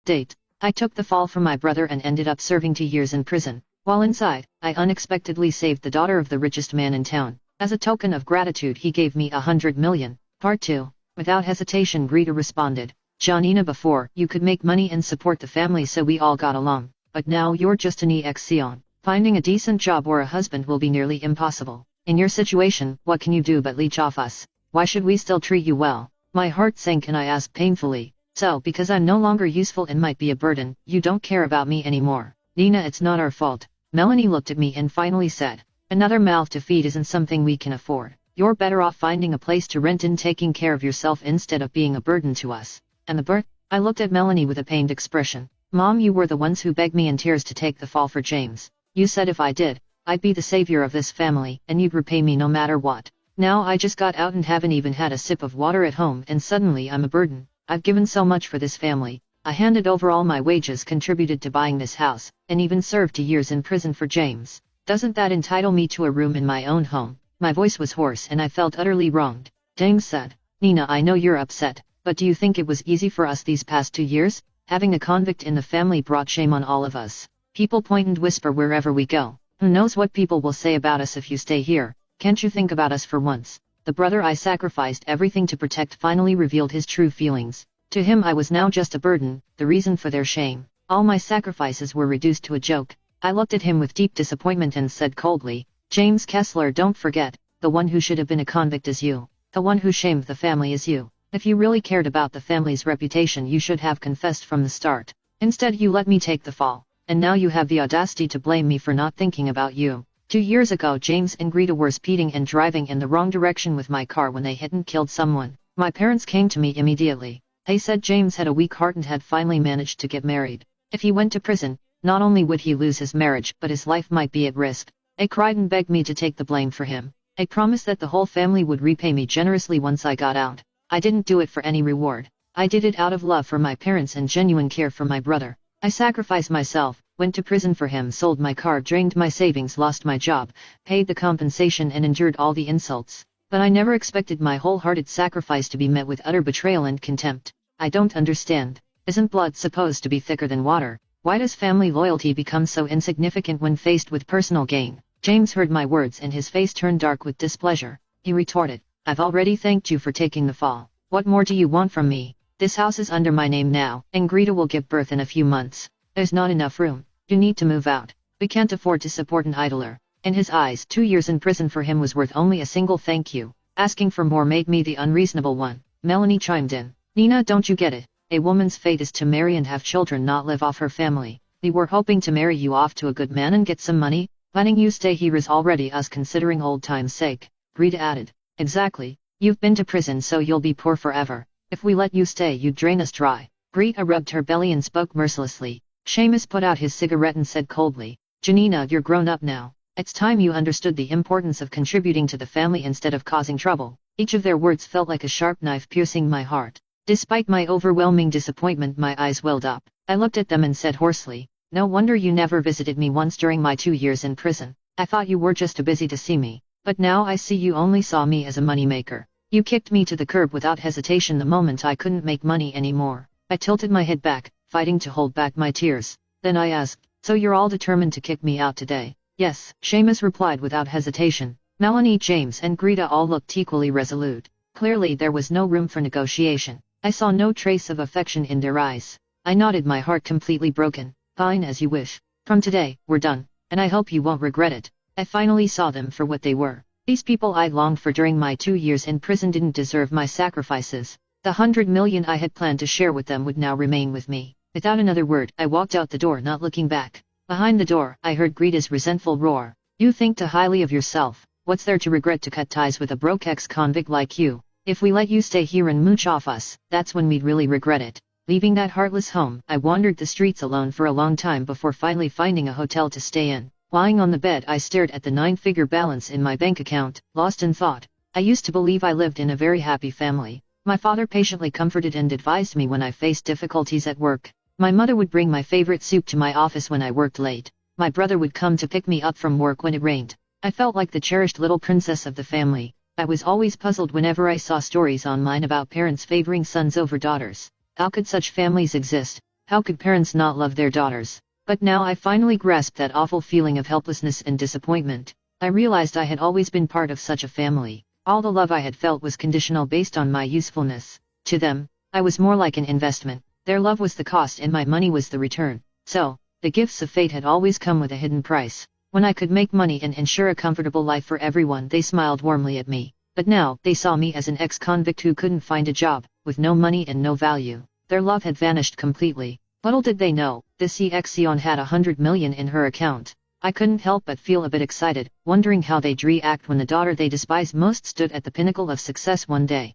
Update. I took the fall for my brother and ended up serving 2 years in prison. While inside, I unexpectedly saved the daughter of the richest man in town. As a token of gratitude he gave me 100 million. Part 2. Without hesitation Greta responded, Janina, before you could make money and support the family so we all got along, but now you're just an ex-Sion. Finding a decent job or a husband will be nearly impossible. In your situation, what can you do but leech off us? Why should we still treat you well? My heart sank and I asked painfully, so because I'm no longer useful and might be a burden, you don't care about me anymore? Nina, it's not our fault. Melanie looked at me and finally said, another mouth to feed isn't something we can afford. You're better off finding a place to rent and taking care of yourself instead of being a burden to us. And the birth? I looked at Melanie with a pained expression. Mom, you were the ones who begged me in tears to take the fall for James. You said if I did, I'd be the savior of this family, and you'd repay me no matter what. Now I just got out and haven't even had a sip of water at home and suddenly I'm a burden. I've given so much for this family. I handed over all my wages, contributed to buying this house, and even served 2 years in prison for James. Doesn't that entitle me to a room in my own home? My voice was hoarse and I felt utterly wronged. James said, Nina, I know you're upset, but do you think it was easy for us these past 2 years? Having a convict in the family brought shame on all of us. People point and whisper wherever we go. Who knows what people will say about us if you stay here? Can't you think about us for once? The brother I sacrificed everything to protect finally revealed his true feelings. To him I was now just a burden, the reason for their shame. All my sacrifices were reduced to a joke. I looked at him with deep disappointment and said coldly, James Kessler, don't forget, the one who should have been a convict is you. The one who shamed the family is you. If you really cared about the family's reputation you should have confessed from the start. Instead you let me take the fall, and now you have the audacity to blame me for not thinking about you. 2 years ago James and Greta were speeding and driving in the wrong direction with my car when they hit and killed someone. My parents came to me immediately. They said James had a weak heart and had finally managed to get married. If he went to prison, not only would he lose his marriage but his life might be at risk. They cried and begged me to take the blame for him. I promised that the whole family would repay me generously once I got out. I didn't do it for any reward. I did it out of love for my parents and genuine care for my brother. I sacrificed myself, went to prison for him, sold my car, drained my savings, lost my job, paid the compensation and endured all the insults. But I never expected my wholehearted sacrifice to be met with utter betrayal and contempt. I don't understand. Isn't blood supposed to be thicker than water? Why does family loyalty become so insignificant when faced with personal gain? James heard my words and his face turned dark with displeasure. He retorted, I've already thanked you for taking the fall. What more do you want from me? This house is under my name now, and Greta will give birth in a few months. There's not enough room. You need to move out. We can't afford to support an idler. In his eyes, 2 years in prison for him was worth only a single thank you. Asking for more made me the unreasonable one. Melanie chimed in. Nina, don't you get it? A woman's fate is to marry and have children, not live off her family. We were hoping to marry you off to a good man and get some money. Letting you stay here is already us considering old time's sake. Greta added. Exactly. You've been to prison so you'll be poor forever. If we let you stay you'd drain us dry. Greta rubbed her belly and spoke mercilessly. Seamus put out his cigarette and said coldly, Janina, you're grown up now. It's time you understood the importance of contributing to the family instead of causing trouble. Each of their words felt like a sharp knife piercing my heart. Despite my overwhelming disappointment my eyes welled up. I looked at them and said hoarsely, no wonder you never visited me once during my 2 years in prison. I thought you were just too busy to see me. But now I see you only saw me as a moneymaker. You kicked me to the curb without hesitation the moment I couldn't make money anymore. I tilted my head back, fighting to hold back my tears. Then I asked, so you're all determined to kick me out today? Yes, Seamus replied without hesitation. Melanie, James and Greta all looked equally resolute. Clearly there was no room for negotiation. I saw no trace of affection in their eyes. I nodded, my heart completely broken. Fine, as you wish. From today, we're done, and I hope you won't regret it. I finally saw them for what they were. These people I'd longed for during my 2 years in prison didn't deserve my sacrifices. The 100 million I had planned to share with them would now remain with me. Without another word, I walked out the door, not looking back. Behind the door, I heard Greta's resentful roar. You think too highly of yourself. What's there to regret to cut ties with a broke ex-convict like you? If we let you stay here and mooch off us, that's when we'd really regret it. Leaving that heartless home, I wandered the streets alone for a long time before finally finding a hotel to stay in. Lying on the bed, I stared at the 9-figure balance in my bank account, lost in thought. I used to believe I lived in a very happy family. My father patiently comforted and advised me when I faced difficulties at work. My mother would bring my favorite soup to my office when I worked late. My brother would come to pick me up from work when it rained. I felt like the cherished little princess of the family. I was always puzzled whenever I saw stories online about parents favoring sons over daughters. How could such families exist? How could parents not love their daughters? But now I finally grasped that awful feeling of helplessness and disappointment. I realized I had always been part of such a family. All the love I had felt was conditional based on my usefulness. To them, I was more like an investment. Their love was the cost and my money was the return. So, the gifts of fate had always come with a hidden price. When I could make money and ensure a comfortable life for everyone, they smiled warmly at me. But now, they saw me as an ex-convict who couldn't find a job, with no money and no value. Their love had vanished completely. Little did they know, this ex-Sion had 100 million in her account. I couldn't help but feel a bit excited, wondering how they'd react when the daughter they despised most stood at the pinnacle of success one day.